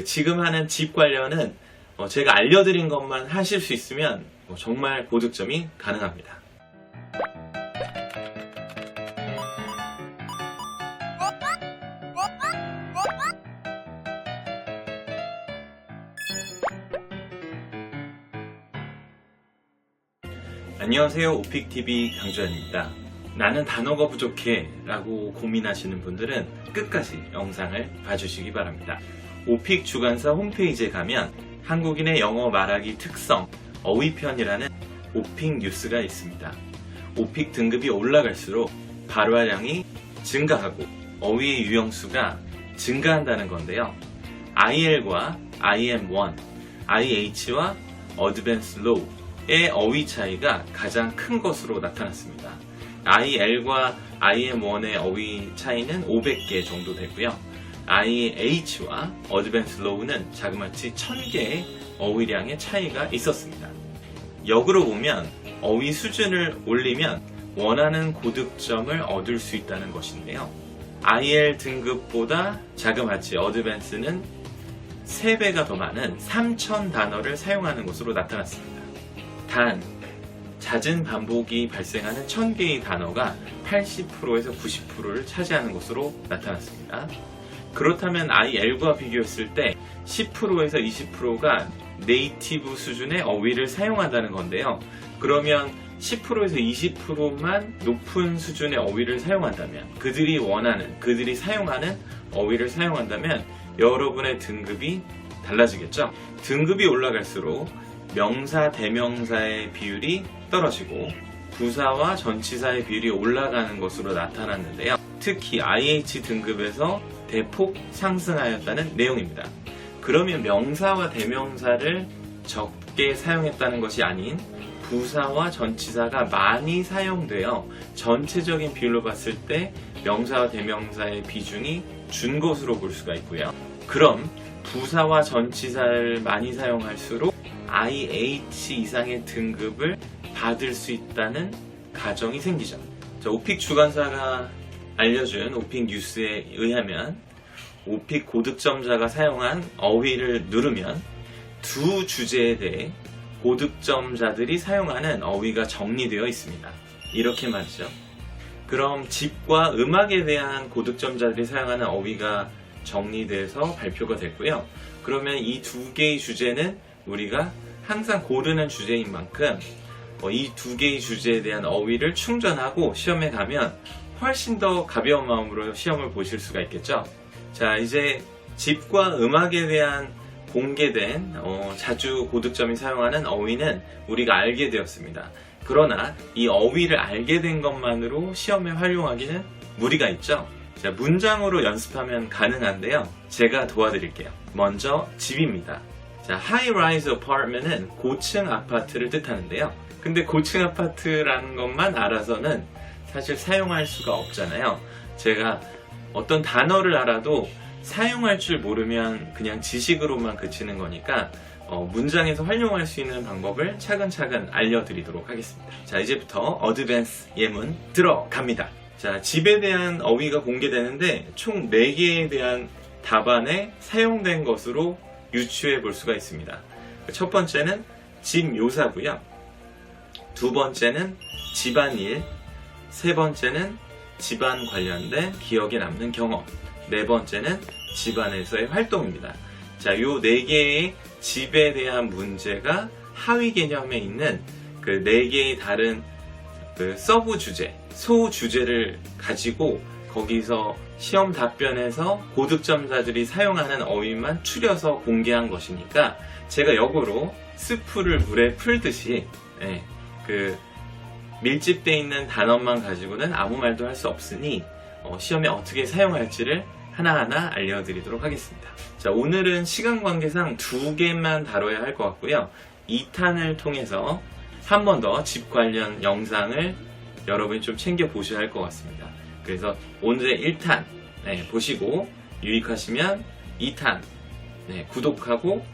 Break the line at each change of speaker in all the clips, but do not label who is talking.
지금 하는 집 관련은 제가 알려드린 것만 하실 수 있으면 정말 고득점이 가능합니다. 안녕하세요, 오픽TV 강주현입니다. 나는 단어가 부족해 라고 고민하시는 분들은 끝까지 영상을 봐주시기 바랍니다. 오픽 주간사 홈페이지에 가면 한국인의 영어 말하기 특성 어휘편이라는 오픽 뉴스가 있습니다. 오픽 등급이 올라갈수록 발화량이 증가하고 어휘의 유형수가 증가한다는 건데요. IL과 IM1, IH와 Advanced Low의 어휘 차이가 가장 큰 것으로 나타났습니다. IL과 IM1의 어휘 차이는 500개 정도 되고요. IH와 Advanced Low는 자그마치 1000개의 어휘량의 차이가 있었습니다. 역으로 보면 어휘 수준을 올리면 원하는 고득점을 얻을 수 있다는 것인데요. IL 등급보다 자그마치 Advanced는 3배가 더 많은 3000 단어를 사용하는 것으로 나타났습니다. 단, 잦은 반복이 발생하는 1000개의 단어가 80%에서 90%를 차지하는 것으로 나타났습니다. 그렇다면 IL과 비교했을 때 10%에서 20%가 네이티브 수준의 어휘를 사용한다는 건데요. 그러면 10%에서 20%만 높은 수준의 어휘를 사용한다면, 그들이 원하는, 그들이 사용하는 어휘를 사용한다면 여러분의 등급이 달라지겠죠? 등급이 올라갈수록 명사, 대명사의 비율이 떨어지고 부사와 전치사의 비율이 올라가는 것으로 나타났는데요. 특히 IH 등급에서 대폭 상승하였다는 내용입니다. 그러면 명사와 대명사를 적게 사용했다는 것이 아닌 부사와 전치사가 많이 사용되어 전체적인 비율로 봤을 때 명사와 대명사의 비중이 준 것으로 볼 수가 있고요. 그럼 부사와 전치사를 많이 사용할수록 IH 이상의 등급을 받을 수 있다는 가정이 생기죠. 오픽 주간사가 알려준 오픽 뉴스에 의하면 오픽 고득점자가 사용한 어휘를 누르면 두 주제에 대해 고득점자들이 사용하는 어휘가 정리되어 있습니다. 이렇게 말이죠. 그럼 집과 음악에 대한 고득점자들이 사용하는 어휘가 정리돼서 발표가 됐고요. 그러면 이 두 개의 주제는 우리가 항상 고르는 주제인 만큼 이 두 개의 주제에 대한 어휘를 충전하고 시험에 가면 훨씬 더 가벼운 마음으로 시험을 보실 수가 있겠죠. 자, 이제 집과 음악에 대한 공개된 자주 고득점이 사용하는 어휘는 우리가 알게 되었습니다. 그러나 이 어휘를 알게 된 것만으로 시험에 활용하기는 무리가 있죠. 자, 문장으로 연습하면 가능한데요. 제가 도와드릴게요. 먼저 집입니다. 자, high-rise apartment은 고층 아파트를 뜻하는데요. 근데 고층 아파트라는 것만 알아서는 사실 사용할 수가 없잖아요. 제가 어떤 단어를 알아도 사용할 줄 모르면 그냥 지식으로만 그치는 거니까 문장에서 활용할 수 있는 방법을 차근차근 알려드리도록 하겠습니다. 자, 이제부터 어드밴스 예문 들어갑니다. 자, 집에 대한 어휘가 공개되는데 총 4개에 대한 답안에 사용된 것으로 유추해 볼 수가 있습니다. 첫 번째는 집 묘사고요. 두 번째는 집안일, 세 번째는 집안 관련된 기억에 남는 경험, 네 번째는 집안에서의 활동입니다. 자, 요 4개의 집에 대한 문제가 하위 개념에 있는 그 4개의 다른 서브 주제, 소 주제를 가지고 거기서 시험 답변에서 고득점자들이 사용하는 어휘만 추려서 공개한 것이니까 제가 역으로 스프를 물에 풀듯이 밀집되어 있는 단어만 가지고는 아무 말도 할 수 없으니 시험에 어떻게 사용할지를 하나하나 알려드리도록 하겠습니다. 자, 오늘은 시간 관계상 2개만 다뤄야 할 것 같고요. 2탄을 통해서 한 번 더 집 관련 영상을 여러분이 좀 챙겨 보셔야 할 것 같습니다. 그래서 오늘의 1탄 보시고 유익하시면 2탄 구독하고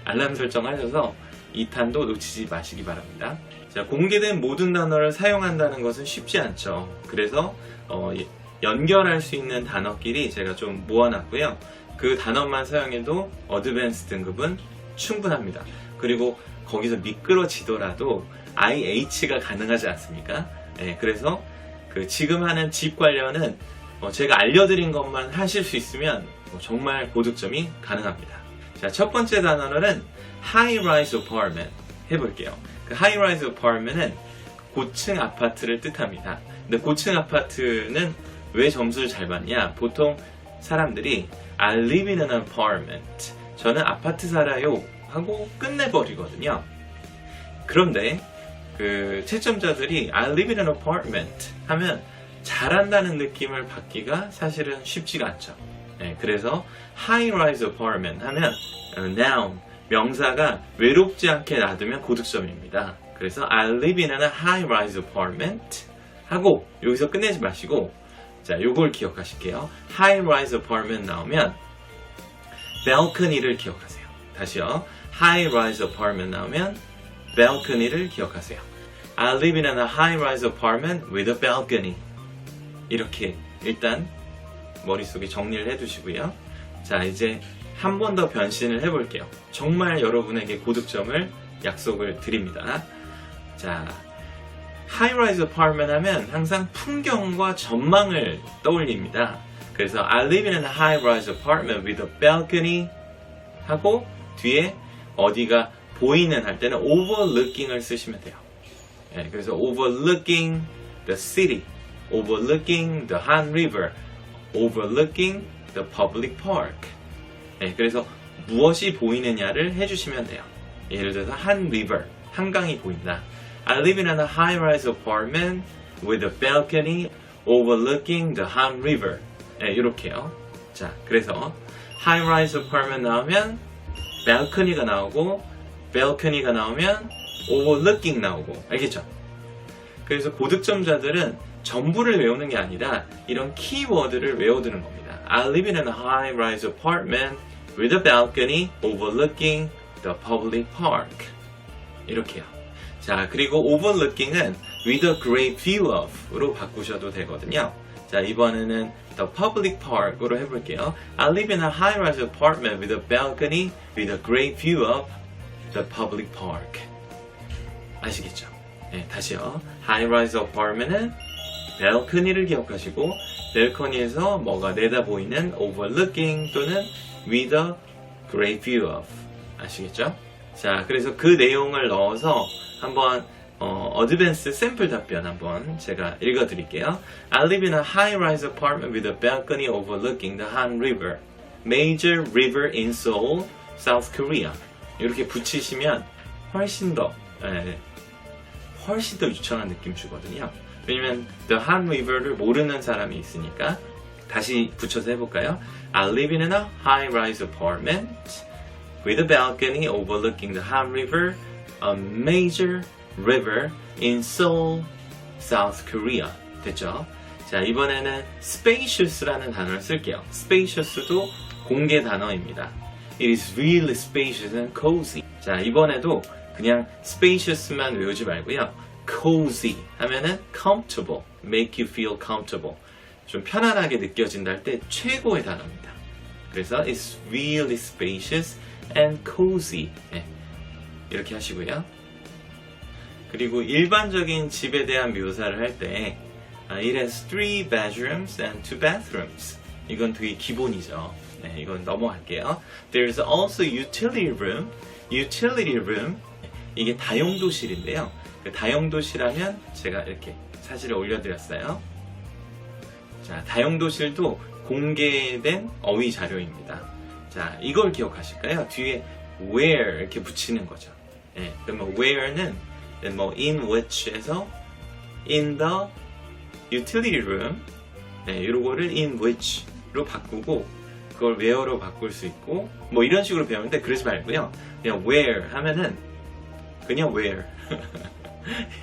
알람 설정하셔서 2탄도 놓치지 마시기 바랍니다. 자, 공개된 모든 단어를 사용한다는 것은 쉽지 않죠. 그래서 연결할 수 있는 단어끼리 제가 좀 모아놨고요. 그 단어만 사용해도 어드밴스 등급은 충분합니다. 그리고 거기서 미끄러지더라도 IH가 가능하지 않습니까? 네, 그래서 그 지금 하는 집 관련은 제가 알려드린 것만 하실 수 있으면 정말 고득점이 가능합니다. 자, 첫 번째 단어는 high-rise apartment 해볼게요. 그 high-rise apartment은 고층 아파트를 뜻합니다. 근데 고층 아파트는 왜 점수를 잘 받냐? 보통 사람들이 I live in an apartment. 저는 아파트 살아요 하고 끝내버리거든요. 그런데 그 채점자들이 I live in an apartment 하면 잘한다는 느낌을 받기가 사실은 쉽지가 않죠. 네, 그래서 high-rise apartment 하면 noun, 명사가 외롭지 않게 놔두면 고득점입니다. 그래서 I live in a high-rise apartment 하고 여기서 끝내지 마시고 자, 요걸 기억하실게요. high-rise apartment 나오면 balcony를 기억하세요. 다시요. high-rise apartment 나오면 balcony를 기억하세요. I live in a high-rise apartment with a balcony. 이렇게 일단 머릿속에 정리를 해두시고요. 자, 이제 한 번 더 변신을 해볼게요. 정말 여러분에게 고득점을 약속을 드립니다. 자, high-rise apartment 하면 항상 풍경과 전망을 떠올립니다. 그래서 I live in a high-rise apartment with a balcony 하고 뒤에 어디가 보이는 할 때는 overlooking을 쓰시면 돼요. 네, 그래서 overlooking the city, overlooking the Han River, overlooking the public park. 네, 그래서 무엇이 보이느냐를 해주시면 돼요. 예를 들어서 Han River, 한강이 보인다. I live in a high-rise apartment with a balcony overlooking the Han River. 네, 이렇게요. 자, 그래서 high-rise apartment 나오면 balcony가 나오고 balcony가 나오면 overlooking 나오고 알겠죠? 그래서 고득점자들은 전부를 외우는 게 아니라 이런 키워드를 외워두는 겁니다. I live in a high-rise apartment with a balcony overlooking the public park. 이렇게요. 자, 그리고 overlooking은 with a great view of로 바꾸셔도 되거든요. 자, 이번에는 the public park으로 해볼게요. I live in a high-rise apartment with a balcony with a great view of the public park. 아시겠죠? 네, 다시요. high-rise apartment은 balcony를 기억하시고 balcony에서 뭐가 내다보이는 overlooking 또는 with a great view of. 아시겠죠? 자, 그래서 그 내용을 넣어서 한번 어드밴스 샘플 답변 한번 제가 읽어드릴게요. I live in a high-rise apartment with a balcony overlooking the Han River, major river in Seoul, South Korea. 이렇게 붙이시면 훨씬 더 유창한 느낌 주거든요. 왜냐면 the Han River를 모르는 사람이 있으니까 다시 붙여서 해볼까요? I live in a high-rise apartment with a balcony overlooking the Han River, a major river in Seoul, South Korea. 됐죠? 자, 이번에는 spacious라는 단어를 쓸게요. spacious도 공개 단어입니다. It is really spacious and cozy. 자, 이번에도 그냥 spacious만 외우지 말고요. cozy 하면은 comfortable, make you feel comfortable. 좀 편안하게 느껴진다 할 때 최고의 단어입니다. 그래서 it's really spacious and cozy. 네, 이렇게 하시고요. 그리고 일반적인 집에 대한 묘사를 할 때 It has 3 bedrooms and 2 bathrooms. 이건 되게 기본이죠. 네, 이건 넘어갈게요. There's also utility room. utility room 이게 다용도실인데요. 그 다용도실하면 제가 이렇게 사진을 올려드렸어요. 자, 다용도실도 공개된 어휘 자료입니다. 자, 이걸 기억하실까요? 뒤에 where 이렇게 붙이는 거죠. 네, 그러면 where는 뭐 in which에서 in the utility room, 네, 이거를 in which로 바꾸고 그걸 where로 바꿀 수 있고 뭐 이런 식으로 배우는데 그러지 말고요. 그냥 where 하면은 그냥 where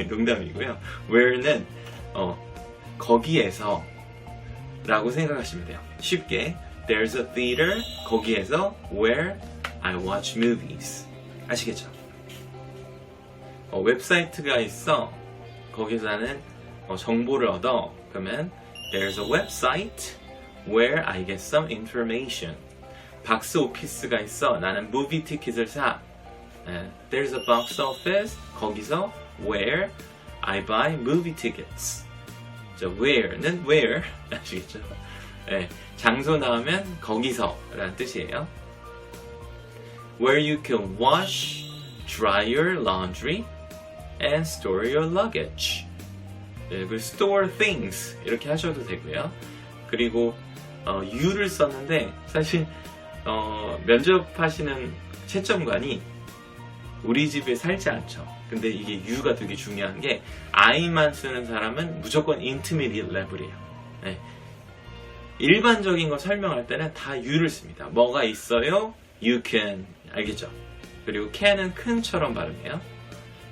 농담이고요. where는 거기에서 라고 생각하시면 돼요. 쉽게 There's a theater 거기에서 where I watch movies. 아시겠죠? 웹사이트가 있어 거기서 나는 정보를 얻어. 그러면 There's a website where I get some information. 박스 오피스가 있어. 나는 무비 티켓을 사. There's a box office. 거기서 where I buy movie tickets. 자, where는 where 아시겠죠? 네, 장소 나오면 거기서 라는 뜻이에요. Where you can wash, dry your laundry and store your luggage. 네, 그리고 store things 이렇게 하셔도 되고요. 그리고 you를 썼는데 사실 면접하시는 채점관이 우리 집에 살지 않죠. 근데 이게 you가 되게 중요한 게 I만 쓰는 사람은 무조건 intermediate level이에요. 네. 일반적인 거 설명할 때는 다 you를 씁니다. 뭐가 있어요? You can. 알겠죠? 그리고 can은 큰처럼 발음해요.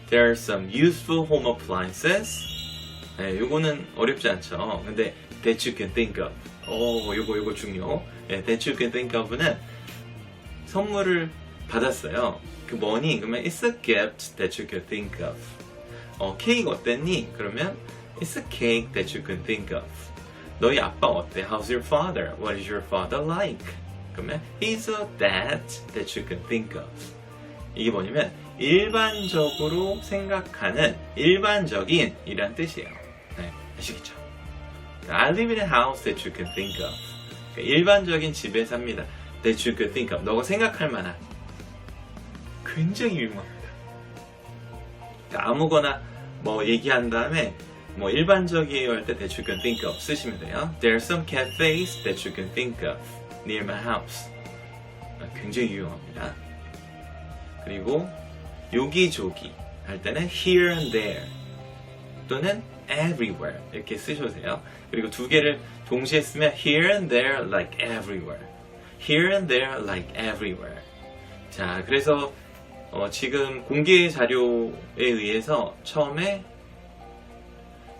There are some useful home appliances. 네, 요거는 어렵지 않죠. 근데 that you can think of. 요거 중요. 네, that you can think of는 선물을 받았어요. 그 뭐니? 그러면 it's a gift that you can think of. 케이크 어땠니? 그러면 it's a cake that you can think of. 너희 아빠 어때? How's your father? What is your father like? 그러면 he's a dad that you can think of. 이게 뭐냐면 일반적으로 생각하는 일반적인 이란 뜻이에요. 네, 아시겠죠? I live in a house that you can think of. 그러니까 일반적인 집에 삽니다. That you can think of. 너가 생각할 만한. 굉장히 유용합니다. 그러니까 아무거나 뭐 얘기한 다음에 뭐 일반적이에요 할 때 that you can think of 쓰시면 돼요. There are some cafes that you can think of near my house. 굉장히 유용합니다. 그리고 여기저기 할 때는 here and there 또는 everywhere 이렇게 쓰셔도 돼요. 그리고 두 개를 동시에 쓰면 here and there like everywhere. Here and there like everywhere. 자, 그래서 지금 공개 자료에 의해서 처음에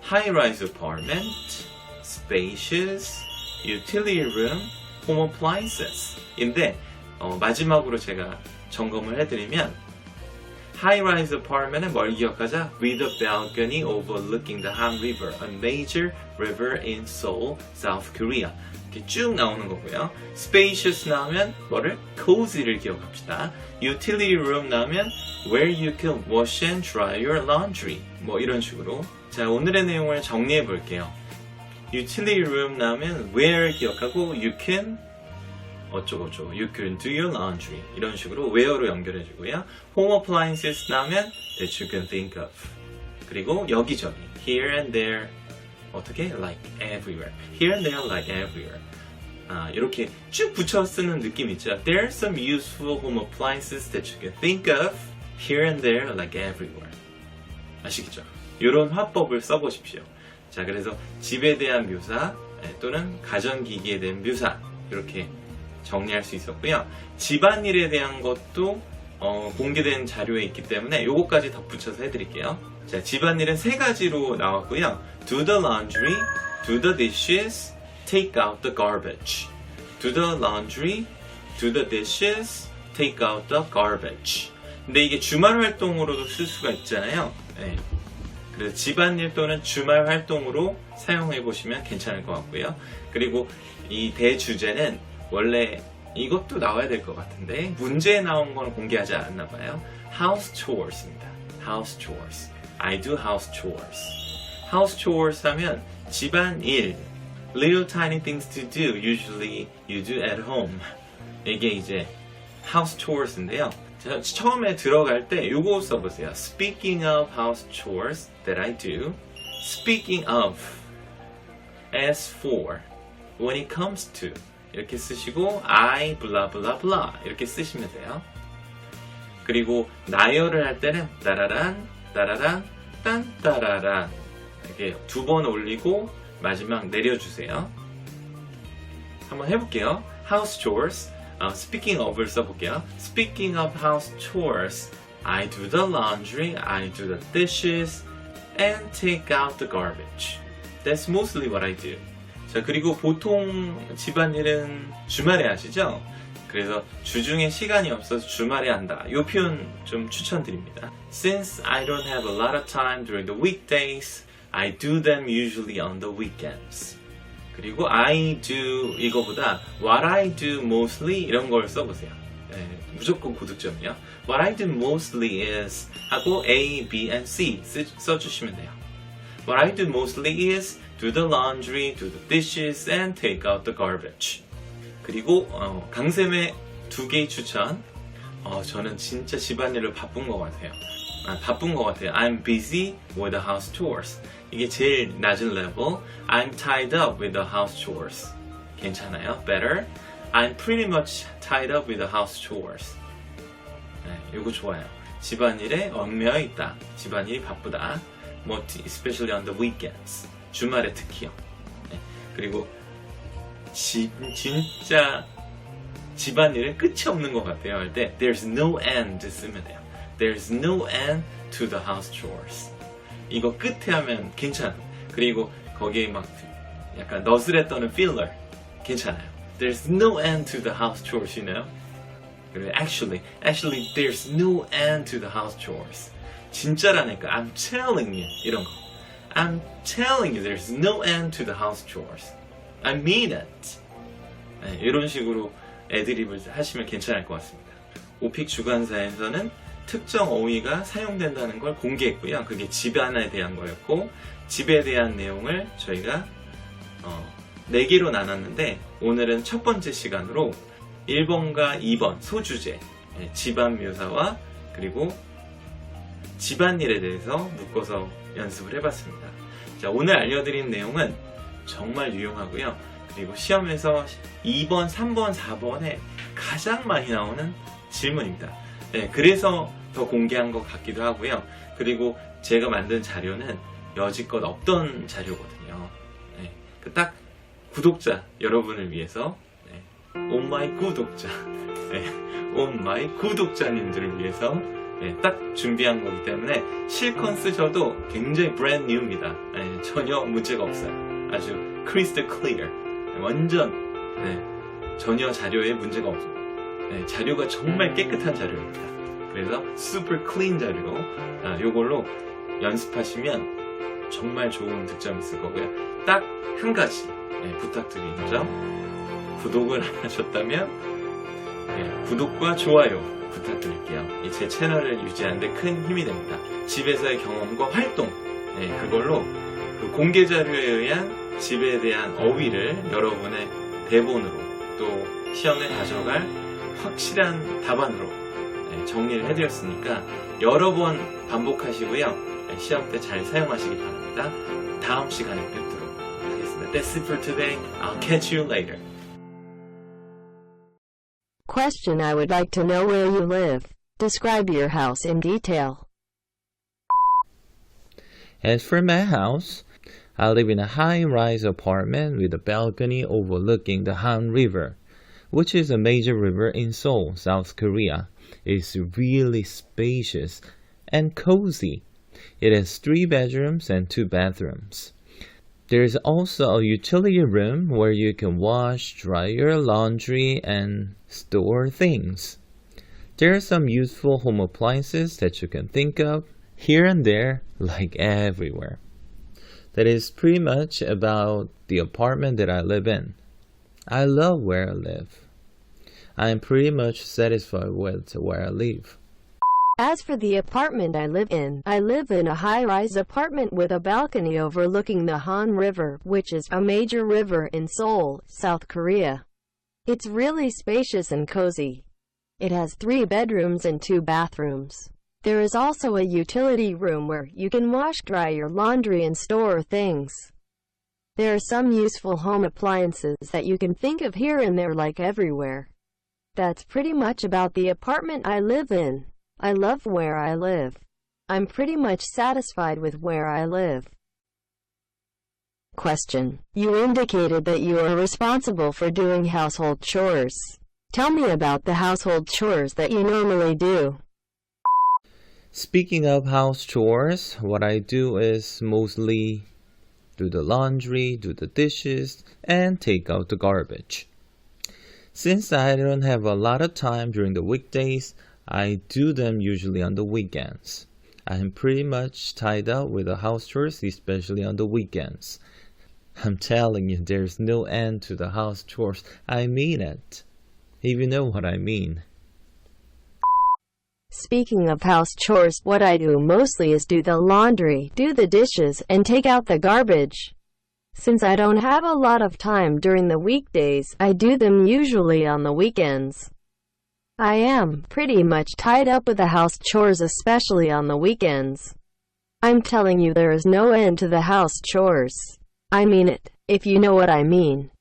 high-rise apartment, spacious, utility room, home appliances 인데 마지막으로 제가 점검을 해드리면 high-rise apartment은 뭘 기억하자? With a balcony overlooking the Han River, a major river in Seoul, South Korea. 이렇게 쭉 나오는 거고요. Spacious 나오면 뭐를? Cozy를 기억합시다. Utility room 나오면 Where you can wash and dry your laundry. 뭐 이런 식으로. 자, 오늘의 내용을 정리해 볼게요. Utility room 나오면 Where 기억하고 You can 어쩌고저쩌고 You can do your laundry 이런 식으로 where로 연결해 주고요. Home appliances 나오면 That you can think of. 그리고 여기저기 Here and there 어떻게? Like everywhere. Here and there like everywhere. 이렇게 쭉 붙여 쓰는 느낌 있죠. There are some useful home appliances that you can think of. Here and there like everywhere. 아시겠죠? 이런 화법을 써보십시오. 자, 그래서 집에 대한 묘사 또는 가전기기에 대한 묘사 이렇게 정리할 수 있었고요. 집안일에 대한 것도 공개된 자료에 있기 때문에 요거까지 덧붙여서 해드릴게요. 자, 집안일은 세 가지로 나왔고요. Do the laundry, do the dishes, take out the garbage. Do the laundry, do the dishes, take out the garbage. 근데 이게 주말 활동으로도 쓸 수가 있잖아요. 네. 그래서 집안일 또는 주말 활동으로 사용해 보시면 괜찮을 것 같고요. 그리고 이 대주제는 원래 이것도 나와야 될 것 같은데 문제에 나온 거는 공개하지 않았나 봐요. House chores입니다. House chores. I do house chores. House chores 하면 집안일, little tiny things to do, usually you do at home. 이게 이제 house chores인데요. 처음에 들어갈 때 요거 써보세요. Speaking of house chores that I do, speaking of, as for, when it comes to 이렇게 쓰시고 I blah blah blah 이렇게 쓰시면 돼요. 그리고 나열을 할 때는 따라란 따라란 딴 따라란 이렇게 두 번 올리고 마지막 내려주세요. 한번 해볼게요. House chores. Speaking of을 써볼게요. Speaking of house chores, I do the laundry, I do the dishes, and take out the garbage. That's mostly what I do. 자, 그리고 보통 집안일은 주말에 하시죠? 그래서 주중에 시간이 없어서 주말에 한다. 이 표현 좀 추천드립니다. Since I don't have a lot of time during the weekdays, I do them usually on the weekends. 그리고 I do 이거보다 what I do mostly 이런 걸 써보세요. 무조건 고득점이에요. What I do mostly is 하고 A, B, and C 써주시면 돼요. What I do mostly is do the laundry, do the dishes, and take out the garbage. 그리고 강쌤의 2개의 추천. 저는 진짜 집안일을 바쁜 것 같아요. I'm busy with the house chores. 이게 제일 낮은 레벨. I'm tied up with the house chores. 괜찮아요? Better. I'm pretty much tied up with the house chores. 이거 좋아요. 집안일에 얽매여 있다. 집안일이 바쁘다. especially on the weekends. 주말에 특히요. 그리고 진짜 집안일은 끝이 없는 것 같아요. 할 때 there's no end 쓰면 돼요. There's no end to the house chores. 이거 끝에 하면 괜찮아요. 그리고 거기에 막 약간 너스레 떠는 filler 괜찮아요. There's no end to the house chores, you know? 그리고 actually there's no end to the house chores. 진짜라니까 I'm telling you 이런 거. I'm telling you there's no end to the house chores. I mean it. 이런 식으로 애드립을 하시면 괜찮을 것 같습니다. 오픽 주간사에서는 특정 어휘가 사용된다는 걸 공개했고요. 그게 집안에 대한 거였고 집에 대한 내용을 저희가 4개로 나눴는데 오늘은 첫 번째 시간으로 1번과 2번 소주제, 집안 묘사와 그리고 집안일에 대해서 묶어서 연습을 해봤습니다. 자, 오늘 알려드린 내용은 정말 유용하고요. 그리고 시험에서 2번, 3번, 4번에 가장 많이 나오는 질문입니다. 그래서 더 공개한 것 같기도 하고요. 그리고 제가 만든 자료는 여지껏 없던 자료거든요. 딱 구독자 여러분을 위해서 온마이 구독자 온마이 구독자님들을 위해서 딱 준비한 거기 때문에 실컷 쓰셔도 굉장히 brand new입니다. 전혀 문제가 없어요. 아주 crystal clear 완전 전혀 자료에 문제가 없어요. 자료가 정말 깨끗한 자료입니다. 그래서 super clean 자료로 요걸로 연습하시면 정말 좋은 득점 있을 거고요. 딱 한 가지 부탁드리는 점 구독을 안 하셨다면 구독과 좋아요 부탁드릴게요. 제 채널을 유지하는데 큰 힘이 됩니다. 집에서의 경험과 활동 그걸로 그 공개 자료에 의한 집에 대한 어휘를 여러분의 대본으로 또 시험에 가져갈 확실한 답안으로 정리를 해드렸으니까 여러 번 반복하시고요. 시험 때 잘 사용하시기 바랍니다. 다음 시간에 뵙도록 하겠습니다. That's it for today. I'll catch you later.
Question: I would like to know where you live. Describe your house in detail.
As for my house, I live in a high-rise apartment with a balcony overlooking the Han River, which is a major river in Seoul, South Korea. It's really spacious and cozy. It has 3 bedrooms and 2 bathrooms. There is also a utility room where you can wash, dry your laundry, and store things. There are some useful home appliances that you can think of here and there, like everywhere. That is pretty much about the apartment that I live in. I love where I live. I am pretty much satisfied with where I live.
As for the apartment I live in a high-rise apartment with a balcony overlooking the Han River, which is a major river in Seoul, South Korea. It's really spacious and cozy. It has 3 bedrooms and 2 bathrooms. There is also a utility room where you can wash, dry your laundry, and store things. There are some useful home appliances that you can think of here and there, like everywhere. That's pretty much about the apartment I live in. I love where I live. I'm pretty much satisfied with where I live. Question: You indicated that you are responsible for doing household chores. Tell me about the household chores that you normally do.
Speaking of house chores, what I do is mostly do the laundry, do the dishes, and take out the garbage. Since I don't have a lot of time during the weekdays, I do them usually on the weekends. I am pretty much tied up with the house chores, especially on the weekends. I'm telling you, there's no end to the house chores. I mean it. If you know what I mean.
Speaking of house chores, what I do mostly is do the laundry, do the dishes, and take out the garbage. Since I don't have a lot of time during the weekdays, I do them usually on the weekends. I am pretty much tied up with the house chores, especially on the weekends. I'm telling you, there is no end to the house chores. I mean it, if you know what I mean.